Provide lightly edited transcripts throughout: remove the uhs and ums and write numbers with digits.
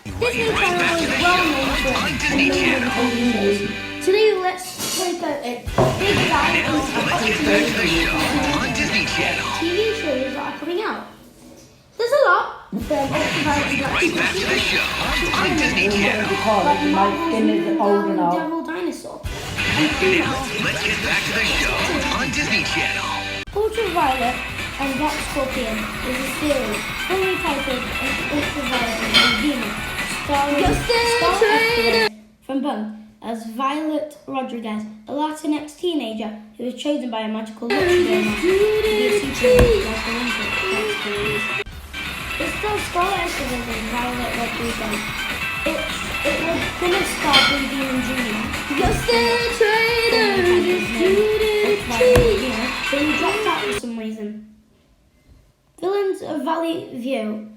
Disney Channel is well known for its amazing TV shows. Today let's take a big dive into the TV shows that are coming out. There's a lot from Right back to the show on Disney Channel. like Marvel's new Devil Dinosaur. Now, let's get back to the show on Disney Channel. Ultraviolet and Black Scorpion is a series fully titled Ultraviolet and Venus, starring Star Escobar from Bung as Violet Rodriguez, a Latinx teenager who is chosen by a magical luxury man to be a superhero like Olympic. It stars Star Escobar and Violet Rodriguez. It was gonna star Blue Demon Jr. But he dropped out for some reason. Villains of Valley View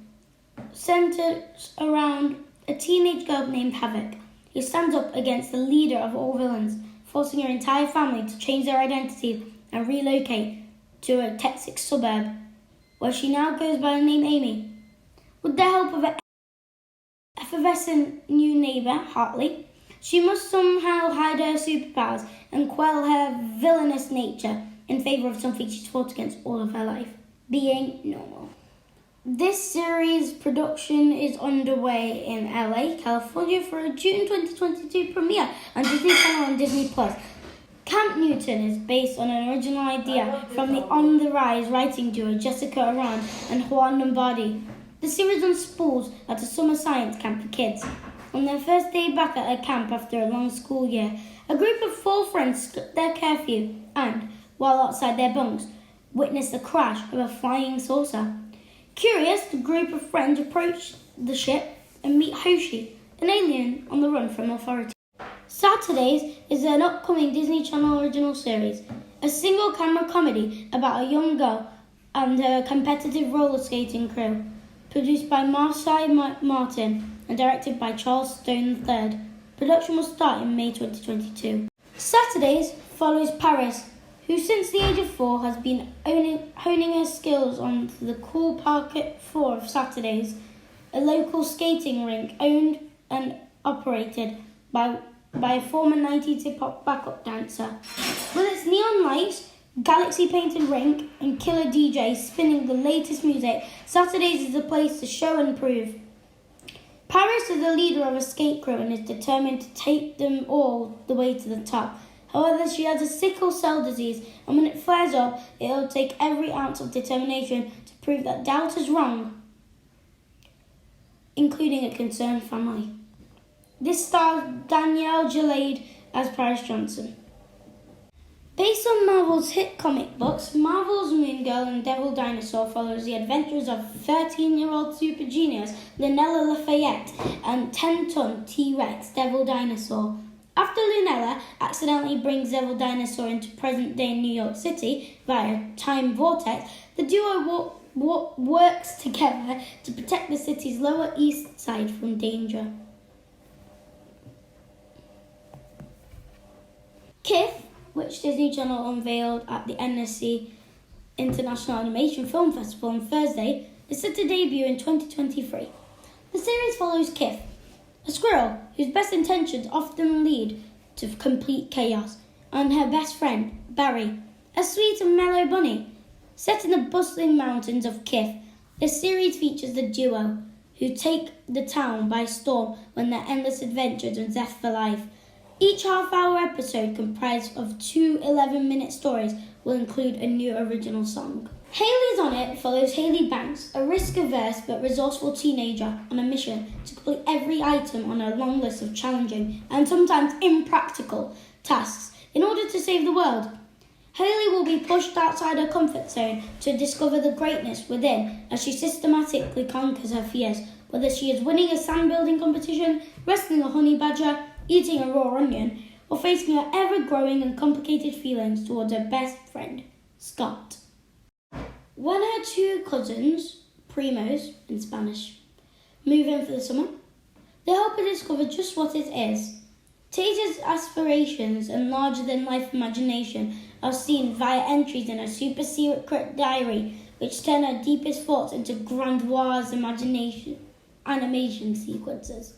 centers around a teenage girl named Havoc, who stands up against the leader of all villains, forcing her entire family to change their identity and relocate to a Texas suburb, where she now goes by the name Amy. With the help of an effervescent new neighbour, Hartley, she must somehow hide her superpowers and quell her villainous nature in favour of something she's fought against all of her life, being normal. This series production is underway in LA, California for a June 2022 premiere on Disney Channel and Disney+. Camp Newton is based on an original idea from the on-the-rise writing duo Jessica Aran and Juan Lombardi. The series unspools at a summer science camp for kids. On their first day back at a camp after a long school year, a group of 4 friends skip their curfew and, while outside their bunks, witness the crash of a flying saucer. Curious, the group of friends approach the ship and meet Hoshi, an alien on the run from authorities. Saturdays is an upcoming Disney Channel original series, a single-camera comedy about a young girl and her competitive roller skating crew, produced by Marcy Martin and directed by Charles Stone III. Production will start in May 2022. Saturdays follows Paris, who since the age of 4 has been honing her skills on the Cool Parquet 4 of Saturdays, a local skating rink owned and operated by a former 90s hip-hop backup dancer. With its neon lights, galaxy-painted rink, and killer DJs spinning the latest music, Saturdays is the place to show and prove. Paris is the leader of a skate crew and is determined to take them all the way to the top. However, she has a sickle cell disease, and when it flares up, it'll take every ounce of determination to prove that doubt is wrong, including a concerned family. This stars Danielle Gillade as Paris Johnson. Based on Marvel's hit comic books, Marvel's Moon Girl and Devil Dinosaur follows the adventures of 13-year-old super genius Lunella Lafayette and 10-ton T-Rex Devil Dinosaur. After Lunella accidentally brings Devil Dinosaur into present-day New York City via time vortex, the duo works together to protect the city's Lower East Side from danger. Kith, which Disney Channel unveiled at the NSC International Animation Film Festival on Thursday, is set to debut in 2023. The series follows Kith, a squirrel whose best intentions often lead to complete chaos, and her best friend, Barry, a sweet and mellow bunny. Set in the bustling mountains of Kith, the series features the duo, who take the town by storm when their endless adventures and zest for life. Each half-hour episode, comprised of 2 11-minute stories, will include a new original song. Haley's on It follows Haley Banks, a risk-averse but resourceful teenager on a mission to complete every item on her long list of challenging and sometimes impractical tasks in order to save the world. Haley will be pushed outside her comfort zone to discover the greatness within as she systematically conquers her fears, whether she is winning a sand-building competition, wrestling a honey badger, eating a raw onion, or facing her ever-growing and complicated feelings towards her best friend, Scott. When her 2 cousins, primos in Spanish, move in for the summer, they help her discover just what it is. Tayta's aspirations and larger-than-life imagination are seen via entries in her super-secret diary, which turn her deepest thoughts into grandiose imagination. animation sequences.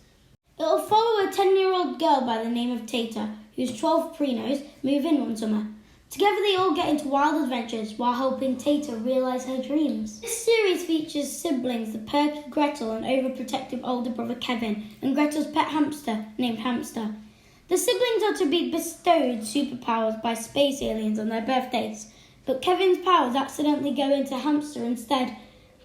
It'll follow a 10-year-old girl by the name of Tata, whose 12 Prinos move in one summer. Together they all get into wild adventures while helping Tata realise her dreams. This series features siblings, the perky Gretel and overprotective older brother Kevin, and Gretel's pet hamster named Hamster. The siblings are to be bestowed superpowers by space aliens on their birthdays, but Kevin's powers accidentally go into Hamster instead,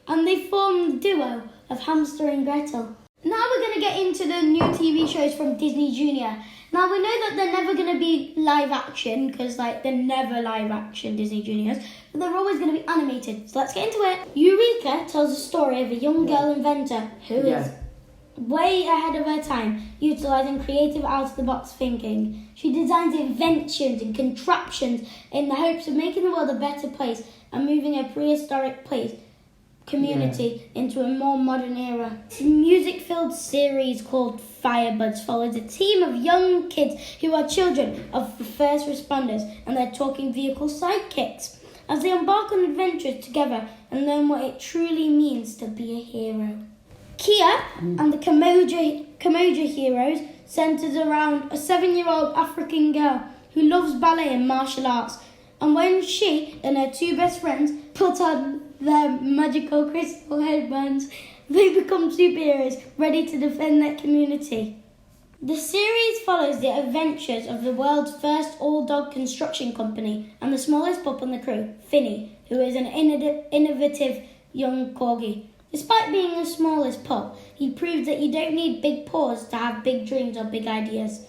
and they form the duo of Hamster and Gretel. Now we're going to get into the new TV shows from Disney Junior. Now we know that they're never going to be live action because they're never live action Disney Juniors, but they're always going to be animated. So let's get into it. Eureka tells the story of a young girl inventor who is way ahead of her time, utilising creative out-of-the-box thinking. She designs inventions and contraptions in the hopes of making the world a better place and moving a prehistoric community into a more modern era. This music-filled series called Firebuds follows a team of young kids who are children of the first responders and their talking vehicle sidekicks as they embark on adventures together and learn what it truly means to be a hero. Kia and the Kamoja Heroes centres around a 7-year-old African girl who loves ballet and martial arts, and when she and her two best friends put on their magical crystal headbands, they become superheroes ready to defend their community. The series follows the adventures of the world's first all-dog construction company and the smallest pup on the crew, Finny, who is an innovative young corgi. Despite being the smallest pup, he proves that you don't need big paws to have big dreams or big ideas.